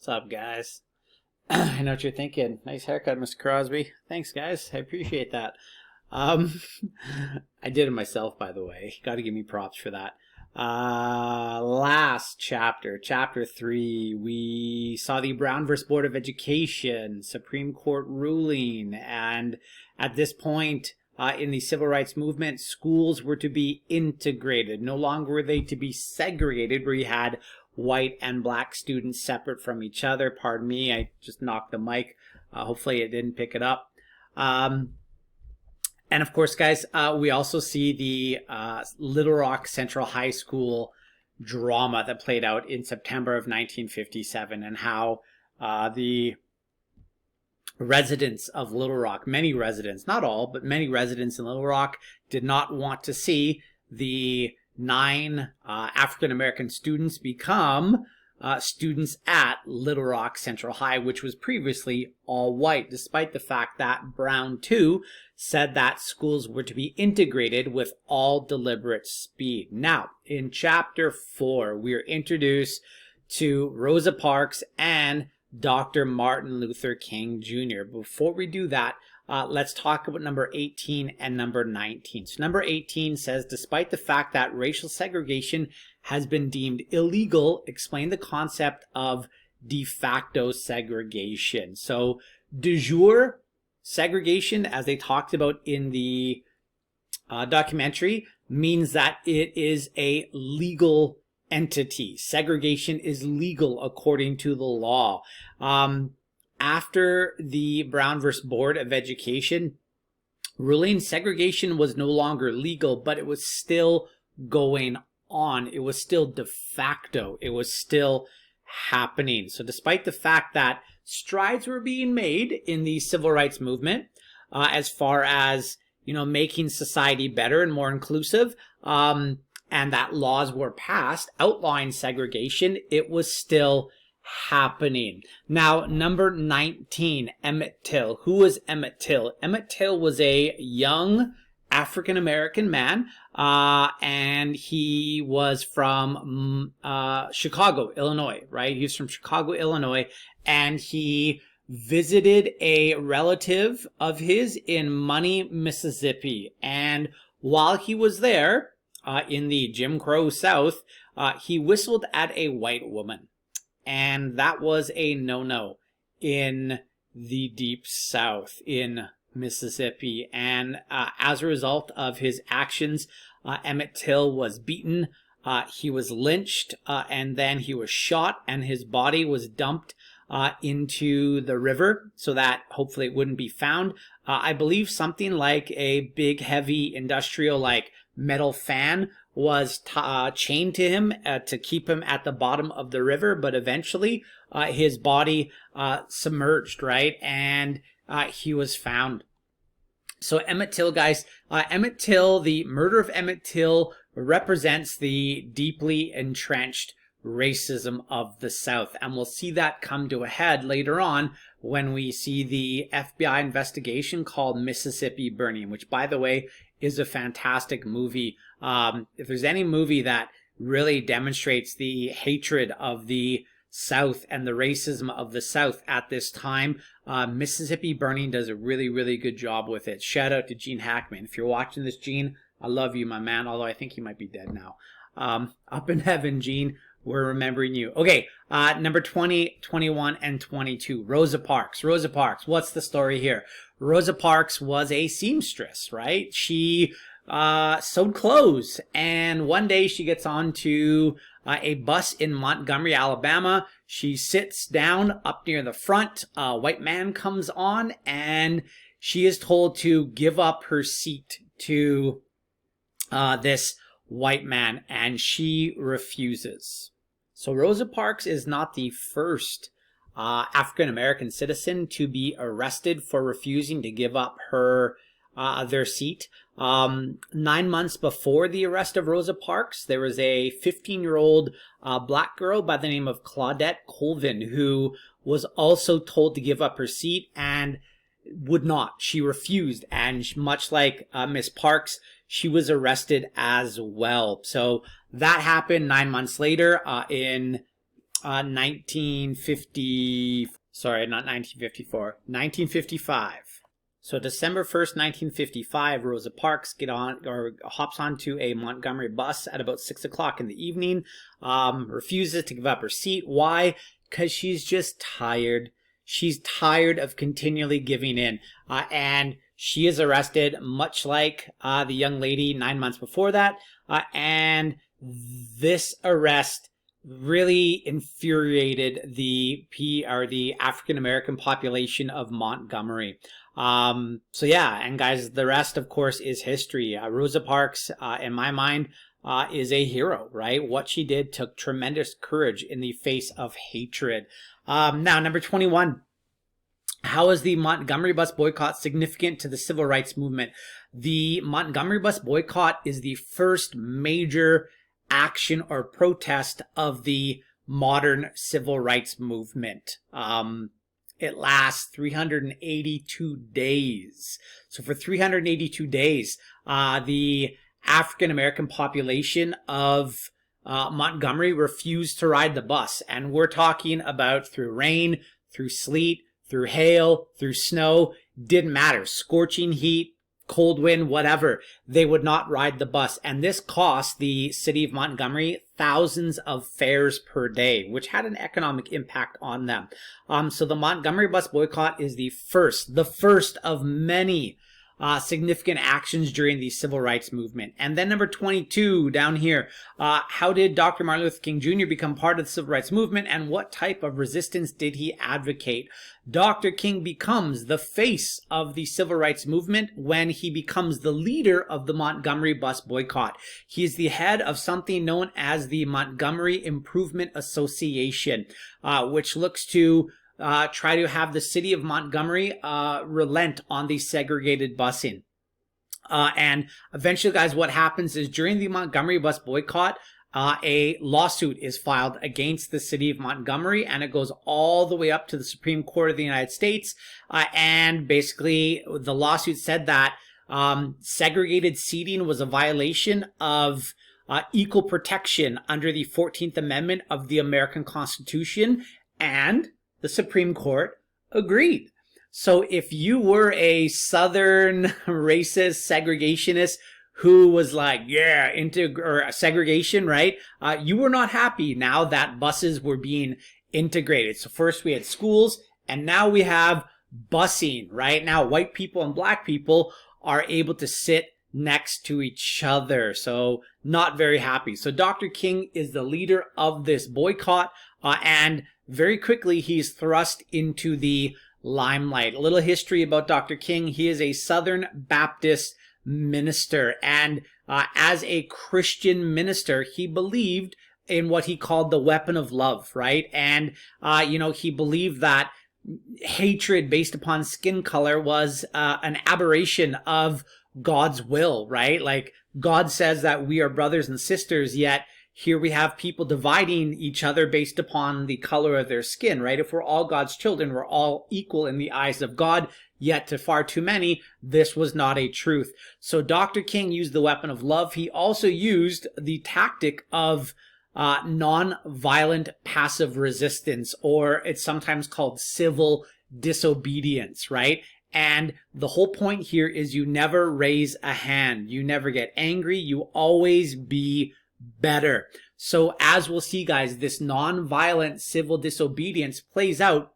What's up, guys? I know what you're thinking. Nice haircut, Mr. Crosby. Thanks, guys. I appreciate that. Um, I did it myself, by the way. Got to give me props for that. Last chapter, chapter 3, we saw the Brown versus Board of Education Supreme Court ruling, and at this point in the civil rights movement, schools were to be integrated. No longer were they to be segregated, where you had white and black students separate from each other. Pardon me, I just knocked the mic. Hopefully it didn't pick it up. And of course, guys, we also see the Little Rock Central High School drama that played out in September of 1957, and how the residents of Little Rock, many residents, not all, but many residents in Little Rock, did not want to see the 9 African-American students become students at Little Rock Central High, which was previously all white, despite the fact that Brown, too, said that schools were to be integrated with all deliberate speed. Now, in Chapter 4, we are introduced to Rosa Parks and Dr. Martin Luther King Jr. Before we do that, let's talk about number 18 and number 19. So number 18 says, despite the fact that racial segregation has been deemed illegal, explain the concept of de facto segregation. So de jure segregation, as they talked about in the documentary, means that it is a legal entity. Segregation is legal according to the law. After the Brown versus Board of Education ruling, segregation was no longer legal, but it was still going on. It was still de facto. It was still happening. So despite the fact that strides were being made in the civil rights movement, as far as, making society better and more inclusive, and that laws were passed outlawing segregation, it was still happening. Now, number 19, Emmett Till. Who was Emmett Till? Emmett Till was a young African-American man, and he was from Chicago, Illinois, right? He was from Chicago, Illinois, and he visited a relative of his in Money, Mississippi. And while he was there, in the Jim Crow South, he whistled at a white woman. And that was a no-no in the Deep South in Mississippi. And as a result of his actions, Emmett Till was beaten, he was lynched, and then he was shot, and his body was dumped into the river so that hopefully it wouldn't be found. I believe something like a big, heavy industrial, like metal fan was chained to him to keep him at the bottom of the river, but eventually his body submerged, right? And he was found. So Emmett Till, guys, Emmett Till, the murder of Emmett Till represents the deeply entrenched racism of the South. And we'll see that come to a head later on when we see the FBI investigation called Mississippi Burning, which, by the way, is a fantastic movie. If there's any movie that really demonstrates the hatred of the South and the racism of the South at this time, Mississippi Burning does a really, really good job with it. Shout out to Gene Hackman. If you're watching this, Gene, I love you, my man, although I think he might be dead now. Up in heaven, Gene, we're remembering you. Okay, number 20, 21, and 22. Rosa Parks. Rosa Parks, what's the story here? Rosa Parks was a seamstress, right? She sewed clothes, and one day she gets onto a bus in Montgomery, Alabama. She sits down up near the front. A white man comes on, and she is told to give up her seat to this white man, and she refuses. So Rosa Parks is not the first African-American citizen to be arrested for refusing to give up their seat. 9 months before the arrest of Rosa Parks, there was a 15-year-old black girl by the name of Claudette Colvin who was also told to give up her seat and would not. She refused, and much like Miss Parks, she was arrested as well. So that happened 9 months later in 1955. So December 1st, 1955, Rosa Parks hops onto a Montgomery bus at about 6 o'clock in the evening, refuses to give up her seat. Why? Because she's just tired. She's tired of continually giving in. And she is arrested, much like the young lady 9 months before that. And this arrest really infuriated the African American population of Montgomery. So yeah, and guys, the rest, of course, is history. Rosa Parks, in my mind, is a hero, right? What she did took tremendous courage in the face of hatred. Now, number 21. How is the Montgomery bus boycott significant to the civil rights movement? The Montgomery bus boycott is the first major action or protest of the modern civil rights movement. It lasts 382 days. So for 382 days, the African American population of Montgomery refused to ride the bus. And we're talking about through rain, through sleet, through hail, through snow, didn't matter. Scorching heat, cold wind, whatever, they would not ride the bus. And this cost the city of Montgomery thousands of fares per day, which had an economic impact on them. So the Montgomery bus boycott is the first of many significant actions during the civil rights movement. And then number 22 down here, how did Dr. Martin Luther King Jr. become part of the civil rights movement, and what type of resistance did he advocate? Dr. King becomes the face of the civil rights movement when he becomes the leader of the Montgomery bus boycott. He is the head of something known as the Montgomery Improvement Association, which looks to try to have the city of Montgomery relent on the segregated busing. And eventually, guys, what happens is during the Montgomery bus boycott, a lawsuit is filed against the city of Montgomery, and it goes all the way up to the Supreme Court of the United States. And basically, the lawsuit said that segregated seating was a violation of equal protection under the 14th Amendment of the American Constitution, and the Supreme Court agreed. So if you were a Southern racist segregationist who was like, yeah, segregation, right? You were not happy now that buses were being integrated. So first we had schools, and now we have busing, right? Now white people and black people are able to sit next to each other. So not very happy. So Dr. King is the leader of this boycott, and very quickly he's thrust into the limelight. A little history about Dr. King. He is a Southern Baptist minister, and as a Christian minister, he believed in what he called the weapon of love, right? And he believed that hatred based upon skin color was an aberration of God's will, right? Like, God says that we are brothers and sisters, yet here we have people dividing each other based upon the color of their skin, right? If we're all God's children, we're all equal in the eyes of God, yet to far too many, this was not a truth. So Dr. King used the weapon of love. He also used the tactic of non-violent passive resistance, or it's sometimes called civil disobedience, right? And the whole point here is you never raise a hand. You never get angry. You always be better. So as we'll see, guys, this non-violent civil disobedience plays out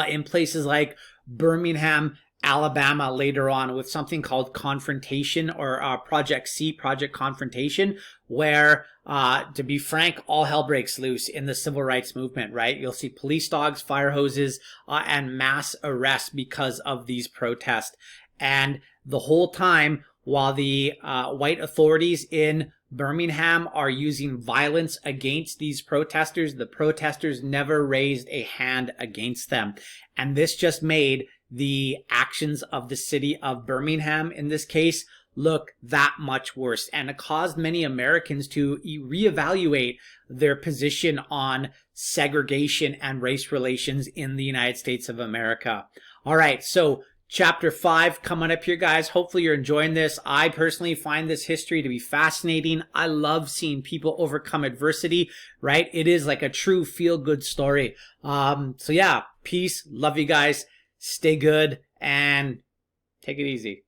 in places like Birmingham, Alabama later on, with something called Confrontation, or Project C, Project Confrontation, where, to be frank, all hell breaks loose in the civil rights movement, right? You'll see police dogs, fire hoses, and mass arrests because of these protests. And the whole time, while the white authorities in Birmingham are using violence against these protesters, the protesters never raised a hand against them. And this just made the actions of the city of Birmingham, in this case, look that much worse. And it caused many Americans to reevaluate their position on segregation and race relations in the United States of America. All right, so Chapter 5 coming up here, guys. Hopefully you're enjoying this. I personally find this history to be fascinating. I love seeing people overcome adversity, right? It is like a true feel-good story. So yeah, peace. Love you guys. Stay good and take it easy.